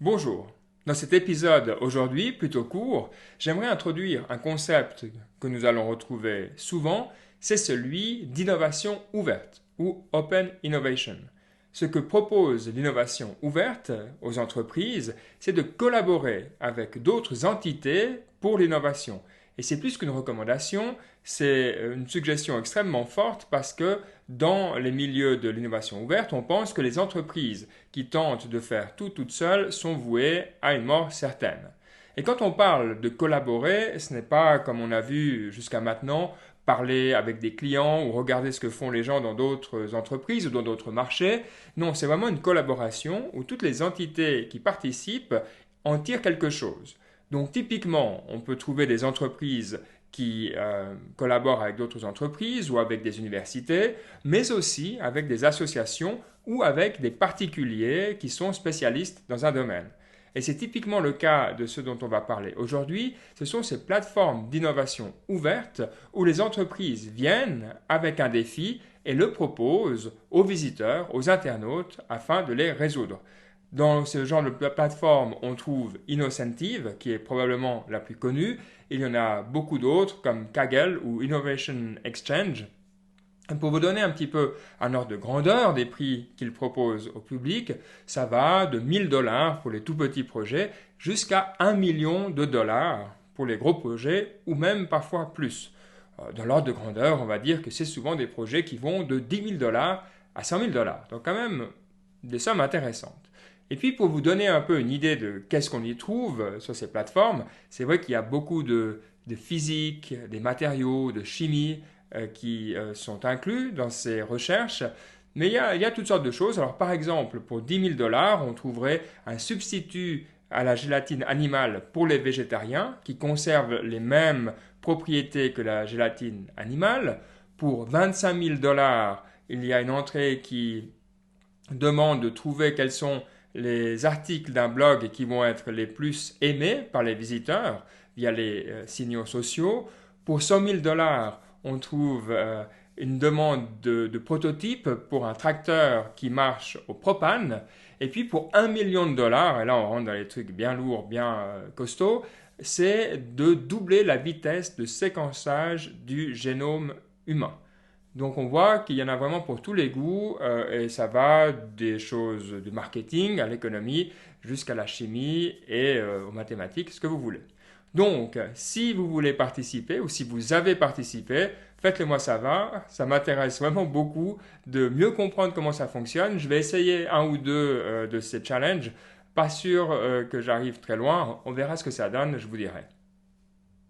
Bonjour. Dans cet épisode aujourd'hui, plutôt court, j'aimerais introduire un concept que nous allons retrouver souvent, c'est celui d'innovation ouverte ou Open Innovation. Ce que propose l'innovation ouverte aux entreprises, c'est de collaborer avec d'autres entités pour l'innovation. Et c'est plus qu'une recommandation, c'est une suggestion extrêmement forte parce que dans les milieux de l'innovation ouverte, on pense que les entreprises qui tentent de faire tout toutes seules sont vouées à une mort certaine. Et quand on parle de collaborer, ce n'est pas comme on a vu jusqu'à maintenant, parler avec des clients ou regarder ce que font les gens dans d'autres entreprises ou dans d'autres marchés. Non, c'est vraiment une collaboration où toutes les entités qui participent en tirent quelque chose. Donc typiquement, on peut trouver des entreprises qui collaborent avec d'autres entreprises ou avec des universités, mais aussi avec des associations ou avec des particuliers qui sont spécialistes dans un domaine. Et c'est typiquement le cas de ce dont on va parler aujourd'hui. Ce sont ces plateformes d'innovation ouvertes où les entreprises viennent avec un défi et le proposent aux visiteurs, aux internautes, afin de les résoudre. Dans ce genre de plateforme, on trouve Innocentive, qui est probablement la plus connue. Il y en a beaucoup d'autres, comme Kaggle ou Innovation Exchange. Et pour vous donner un petit peu un ordre de grandeur des prix qu'ils proposent au public, ça va de 1 000 $ pour les tout petits projets jusqu'à 1 million de dollars pour les gros projets, ou même parfois plus. Dans l'ordre de grandeur, on va dire que c'est souvent des projets qui vont de 10 000 $ à 100 000 $. Donc quand même des sommes intéressantes. Et puis pour vous donner un peu une idée de qu'est-ce qu'on y trouve sur ces plateformes, c'est vrai qu'il y a beaucoup de physique, des matériaux, de chimie qui sont inclus dans ces recherches. Mais il y a toutes sortes de choses. Alors par exemple, pour 10 000 $, on trouverait un substitut à la gélatine animale pour les végétariens qui conserve les mêmes propriétés que la gélatine animale. Pour 25 000 $, il y a une entrée qui demande de trouver quels sont les articles d'un blog qui vont être les plus aimés par les visiteurs via les signaux sociaux. Pour 100 000 $, on trouve une demande de prototype pour un tracteur qui marche au propane. Et puis pour 1 million de dollars, et là on rentre dans les trucs bien lourds, bien costauds, c'est de doubler la vitesse de séquençage du génome humain. Donc on voit qu'il y en a vraiment pour tous les goûts et ça va des choses du marketing à l'économie jusqu'à la chimie et aux mathématiques, ce que vous voulez. Donc si vous voulez participer ou si vous avez participé, faites-le moi ça m'intéresse vraiment beaucoup de mieux comprendre comment ça fonctionne. Je vais essayer un ou deux de ces challenges, pas sûr que j'arrive très loin, on verra ce que ça donne, je vous dirai.